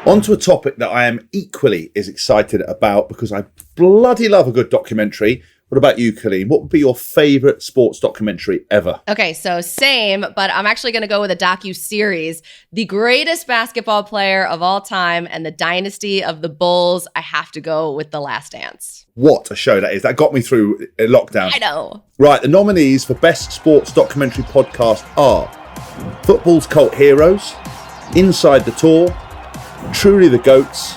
On to a topic that I am equally as excited about because I bloody love a good documentary. What about you, Colleen? What would be your favourite sports documentary ever? Okay, so same, but I'm actually going to go with a docu-series. The greatest basketball player of all time and the dynasty of the Bulls. I have to go with The Last Dance. What a show that is. That got me through lockdown. I know. Right, the nominees for Best Sports Documentary Podcast are Football's Cult Heroes, Inside the Tour, Truly the Goats,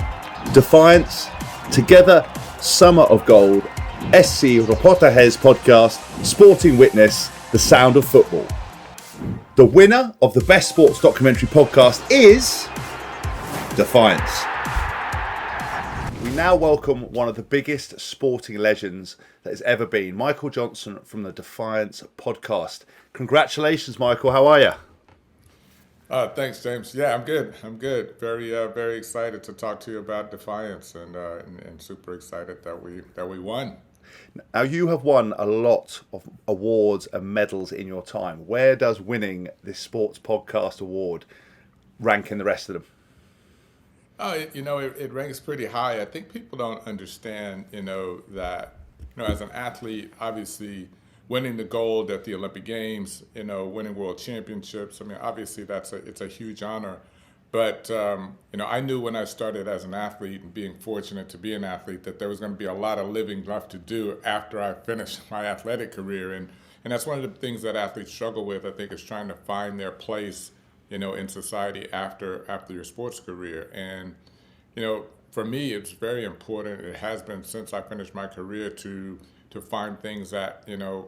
Defiance, Together, Summer of Gold, SC Reportajes Podcast, Sporting Witness, The Sound of Football. The winner of the Best Sports Documentary Podcast is Defiance. We now welcome one of the biggest sporting legends that has ever been, Michael Johnson from the Defiance Podcast. Congratulations, Michael. How are you? Thanks, James. Yeah, I'm good. Very excited to talk to you about Defiance, and super excited that we won. Now, you have won a lot of awards and medals in your time. Where does winning this sports podcast award rank in the rest of them? Oh, it ranks pretty high. I think people don't understand, that, as an athlete, obviously winning the gold at the Olympic Games, winning world championships. I mean, obviously it's a huge honor. But, I knew when I started as an athlete and being fortunate to be an athlete that there was going to be a lot of living left to do after I finished my athletic career. And that's one of the things that athletes struggle with, I think, is trying to find their place, in society after your sports career. And, for me, it's very important. It has been since I finished my career to find things that,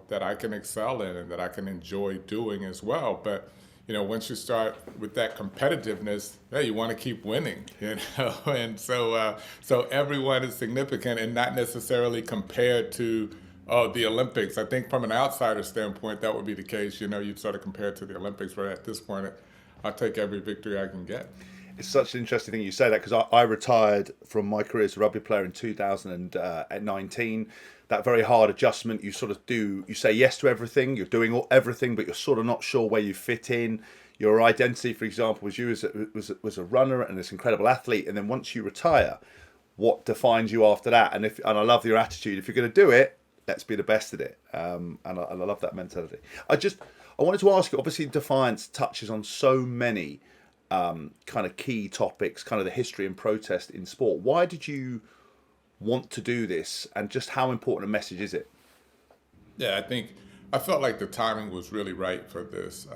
that I can excel in and that I can enjoy doing as well. But once you start with that competitiveness, you want to keep winning, and so everyone is significant and not necessarily compared to the Olympics. I think from an outsider standpoint, that would be the case. You'd sort of compare it to the Olympics, but at this point, I'll take every victory I can get. It's such an interesting thing you say that because I retired from my career as a rugby player in 2019. That very hard adjustment, you say yes to everything, you're doing everything, but you're sort of not sure where you fit in. Your identity, for example, was a runner and this incredible athlete, and then once you retire, what defines you after that? And I love your attitude. If you're going to do it, let's be the best at it. And I love that mentality. I wanted to ask you. Obviously, Defiance touches on so many kind of key topics, kind of the history and protest in sport. Why did you want to do this, and just how important a message is it? Yeah, I felt like the timing was really right for this.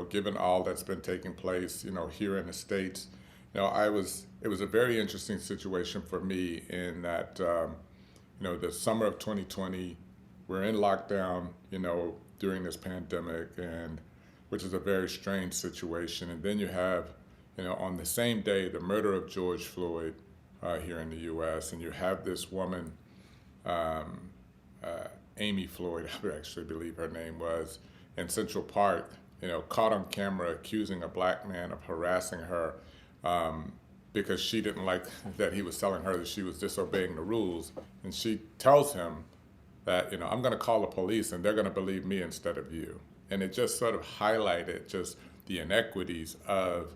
Given all that's been taking place, here in the States, it was a very interesting situation for me in that, the summer of 2020, we're in lockdown, during this pandemic, and which is a very strange situation. And then you have, on the same day, the murder of George Floyd here in the U.S., and you have this woman, Amy Floyd, I actually believe her name was, in Central Park, caught on camera accusing a black man of harassing her because she didn't like that he was telling her that she was disobeying the rules. And she tells him that, I'm going to call the police and they're going to believe me instead of you. And it just sort of highlighted just the inequities of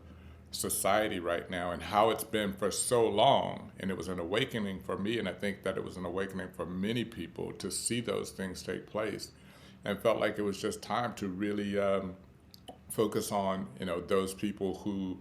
society right now and how it's been for so long. And it was an awakening for me, and I think that it was an awakening for many people to see those things take place, and felt like it was just time to really focus on those people who,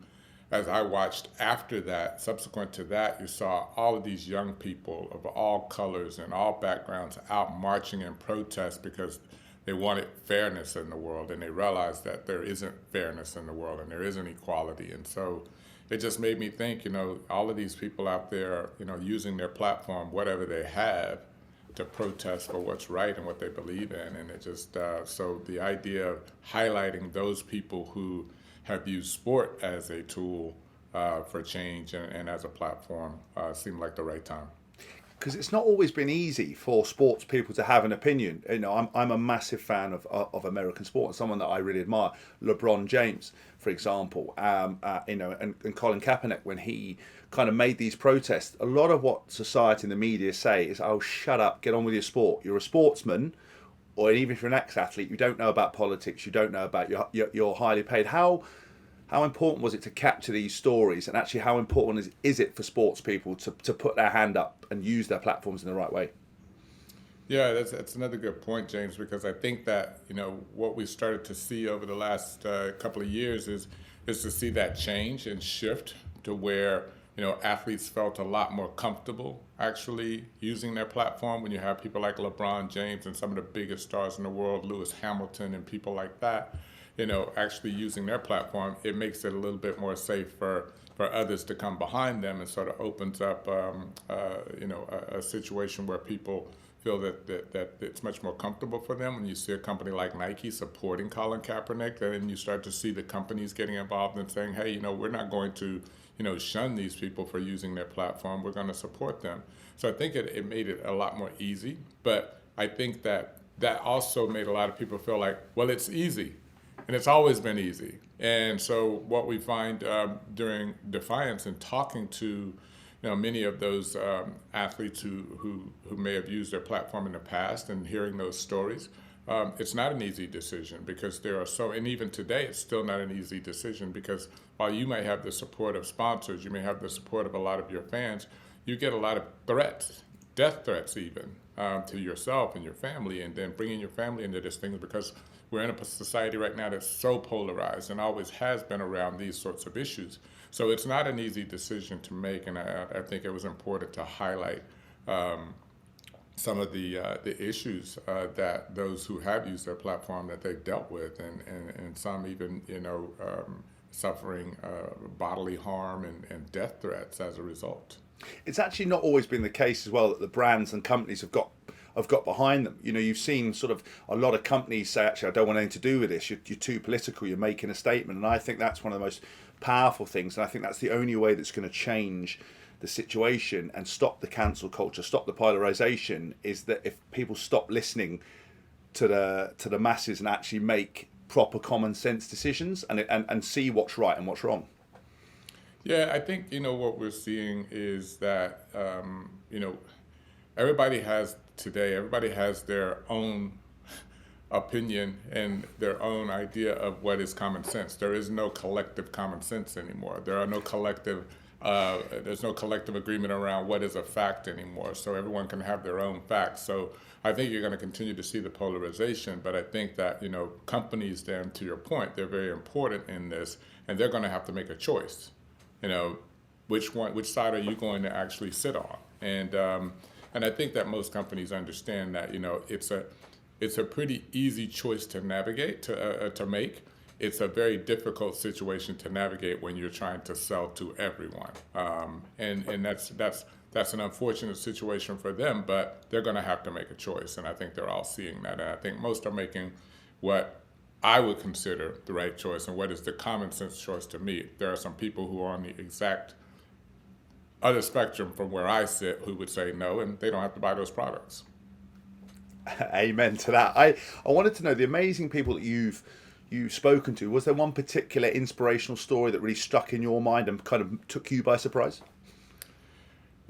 as I watched after that, subsequent to that, you saw all of these young people of all colors and all backgrounds out marching in protest because they wanted fairness in the world, and they realized that there isn't fairness in the world and there isn't equality. And so it just made me think, all of these people out there, using their platform, whatever they have, to protest for what's right and what they believe in. And it just, so the idea of highlighting those people who have used sport as a tool for change and as a platform seemed like the right time. Because it's not always been easy for sports people to have an opinion. I'm a massive fan of American sport, and someone that I really admire, LeBron James, for example, and Colin Kaepernick, when he kind of made these protests. A lot of what society and the media say is, "Oh, shut up, get on with your sport. You're a sportsman, or even if you're an ex-athlete, you don't know about politics, you don't know about you're highly paid." How How important was it to capture these stories, and actually how important is it for sports people to put their hand up and use their platforms in the right way? Yeah, that's another good point, James, because I think that what we started to see over the last couple of years is to see that change and shift to where athletes felt a lot more comfortable actually using their platform. When you have people like LeBron James and some of the biggest stars in the world, Lewis Hamilton and people like that, actually using their platform, it makes it a little bit more safe for others to come behind them, and sort of opens up a situation where people feel that it's much more comfortable for them. When you see a company like Nike supporting Colin Kaepernick, then you start to see the companies getting involved and saying, hey, we're not going to shun these people for using their platform. We're going to support them. So I think it made it a lot more easy. But I think that also made a lot of people feel like, well, it's easy. And it's always been easy. And so what we find during Defiance and talking to many of those athletes who may have used their platform in the past and hearing those stories, it's not an easy decision, because there are and even today it's still not an easy decision, because while you may have the support of sponsors, you may have the support of a lot of your fans, you get a lot of threats, death threats even, to yourself and your family, and then bringing your family into this thing, because we're in a society right now that's so polarized and always has been around these sorts of issues. So it's not an easy decision to make, and I think it was important to highlight some of the issues that those who have used their platform that they've dealt with, and some even suffering bodily harm and death threats as a result. It's actually not always been the case as well that the brands and companies have got behind them. You've seen sort of a lot of companies say, actually, I don't want anything to do with this. You're too political. You're making a statement, and I think that's one of the most powerful things. And I think that's the only way that's going to change the situation and stop the cancel culture, stop the polarization, is that if people stop listening to the masses and actually make proper common sense decisions and see what's right and what's wrong. Yeah, I think what we're seeing is that everybody has their own opinion and their own idea of what is common sense. There is no collective common sense anymore. There's no collective agreement around what is a fact anymore. So everyone can have their own facts. So I think you're going to continue to see the polarization, but I think that companies, then, to your point, they're very important in this, and they're going to have to make a choice. Which side are you going to actually sit on? And I think that most companies understand that it's a pretty easy choice to navigate to make. It's a very difficult situation to navigate when you're trying to sell to everyone, and that's an unfortunate situation for them. But they're going to have to make a choice, and I think they're all seeing that. And I think most are making what I would consider the right choice, and what is the common sense choice to me. There are some people who are on the exact other spectrum from where I sit who would say no, and they don't have to buy those products. Amen to that. I wanted to know the amazing people that you've spoken to. Was there one particular inspirational story that really stuck in your mind and kind of took you by surprise?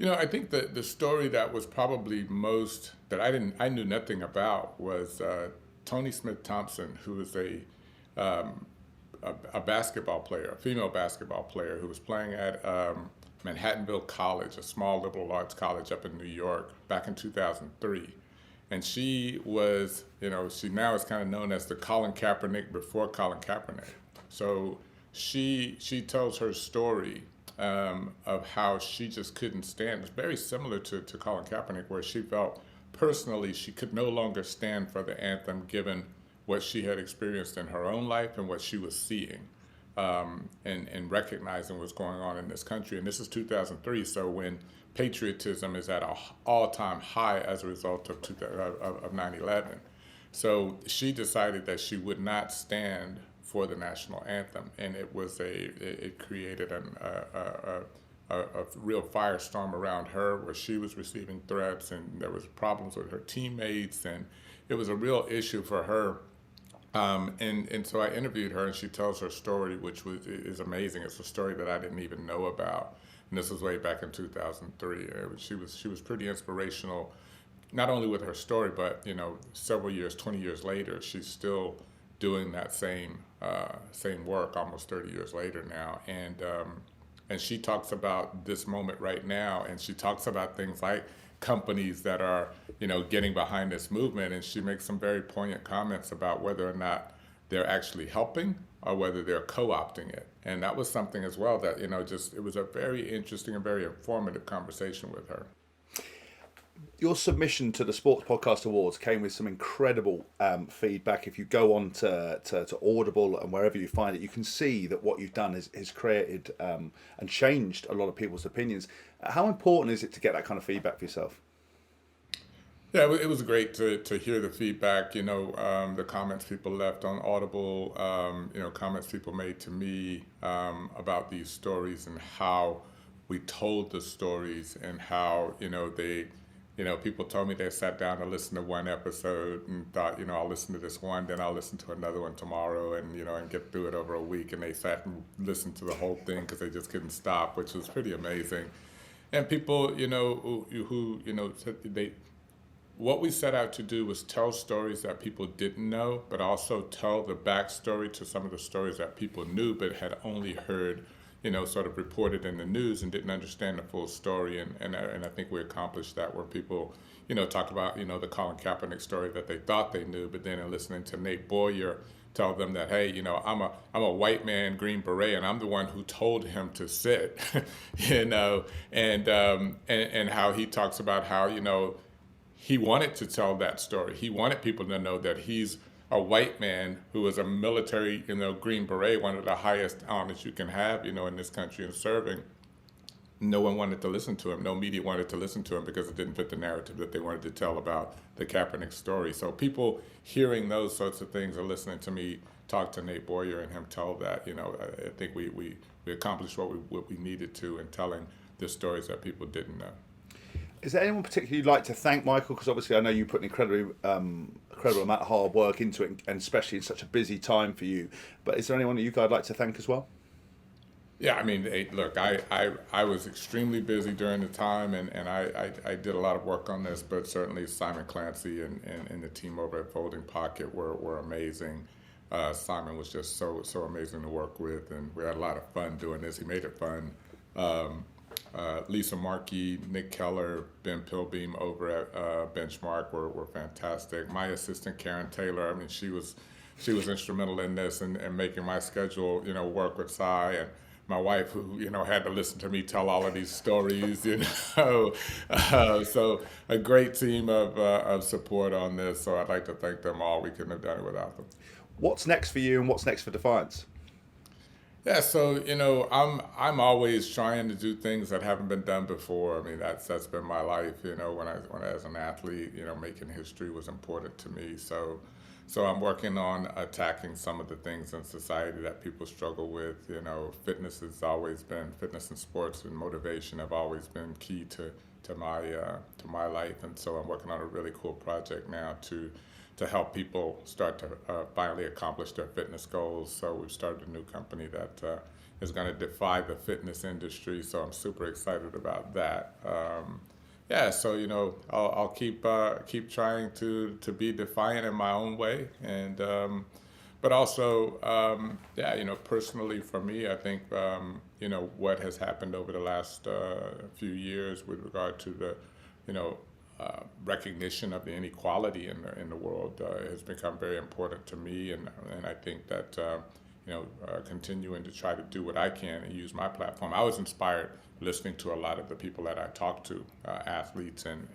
I think that the story that was probably most that I knew nothing about was Tony Smith Thompson, who was a basketball player, a female basketball player who was playing at Manhattanville College, a small liberal arts college up in New York, back in 2003. And she was, she now is kind of known as the Colin Kaepernick before Colin Kaepernick. So she tells her story of how she just couldn't stand. It's very similar to Colin Kaepernick, where she felt personally she could no longer stand for the anthem, given what she had experienced in her own life and what she was seeing, and recognizing what's going on in this country. And this is 2003, so when patriotism is at an all-time high as a result of 9/11. So she decided that she would not stand for the national anthem, and it created a real firestorm around her, where she was receiving threats, and there was problems with her teammates, and it was a real issue for her. And so I interviewed her, and she tells her story, which is amazing. It's a story that I didn't even know about. And this was way back in 2003. She was pretty inspirational, not only with her story, but several years, 20 years later, she's still doing that same same work almost 30 years later now, and she talks about this moment right now, and she talks about things like companies that are, getting behind this movement, and she makes some very poignant comments about whether or not they're actually helping or whether they're co-opting it. And that was something as well that, it was a very interesting and very informative conversation with her. Your submission to the Sports Podcast Awards came with some incredible feedback. If you go on to Audible and wherever you find it, you can see that what you've done is created and changed a lot of people's opinions. How important is it to get that kind of feedback for yourself? Yeah, it was great to hear the feedback, the comments people left on Audible, comments people made to me about these stories and how we told the stories and how, people told me they sat down to listen to one episode and thought, I'll listen to this one, then I'll listen to another one tomorrow and get through it over a week. And they sat and listened to the whole thing because they just couldn't stop, which was pretty amazing. And people, who said what we set out to do was tell stories that people didn't know, but also tell the backstory to some of the stories that people knew but had only heard, sort of reported in the news and didn't understand the full story. And I think we accomplished that where people, talked about, the Colin Kaepernick story that they thought they knew, but then in listening to Nate Boyer tell them that, hey, I'm a white man, Green Beret, and I'm the one who told him to sit, and how he talks about how, he wanted to tell that story. He wanted people to know that he's a white man who is a military, Green Beret, one of the highest honors you can have, in this country and serving. No one wanted to listen to him. No media wanted to listen to him because it didn't fit the narrative that they wanted to tell about the Kaepernick story. So people hearing those sorts of things or listening to me talk to Nate Boyer and him tell that, I think we accomplished what we needed to in telling the stories that people didn't know. Is there anyone particularly you'd like to thank, Michael? Because obviously I know you put an incredible amount of hard work into it, and especially in such a busy time for you. But is there anyone that you guys would like to thank as well? Yeah, I mean, hey, look, I was extremely busy during the time, and I did a lot of work on this, but certainly Simon Clancy and the team over at Folding Pocket were amazing. Simon was just so amazing to work with, and we had a lot of fun doing this. He made it fun. Lisa Markey, Nick Keller, Ben Pilbeam over at Benchmark were fantastic. My assistant Karen Taylor, I mean, she was instrumental in this and making my schedule, work with Cy, and my wife who, had to listen to me tell all of these stories, So a great team of support on this. So I'd like to thank them all. We couldn't have done it without them. What's next for you and what's next for Defiance? Yeah, so I'm always trying to do things that haven't been done before. I mean, that's been my life. When I as an athlete, making history was important to me. So I'm working on attacking some of the things in society that people struggle with. Fitness and sports and motivation have always been key to my life, and so I'm working on a really cool project now to help people start to finally accomplish their fitness goals. So we've started a new company that is going to defy the fitness industry. So I'm super excited about that. So I'll keep trying to be defiant in my own way, and but also personally for me, I think what has happened over the last few years with regard to the recognition of the inequality in the world has become very important to me, and I think that continuing to try to do what I can and use my platform. I was inspired listening to a lot of the people that I talked to, athletes, and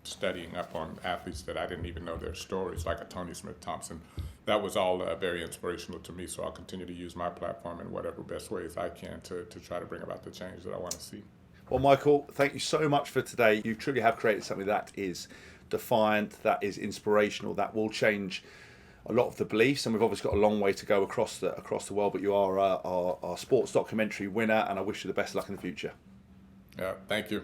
studying up on athletes that I didn't even know their stories, like a Tony Smith Thompson. That was all very inspirational to me, so I'll continue to use my platform in whatever best ways I can to try to bring about the change that I want to see. Well, Michael, thank you so much for today. You truly have created something that is defiant, that is inspirational, that will change a lot of the beliefs, and we've obviously got a long way to go across the world, but you are our sports documentary winner, and I wish you the best of luck in the future. Yeah, thank you.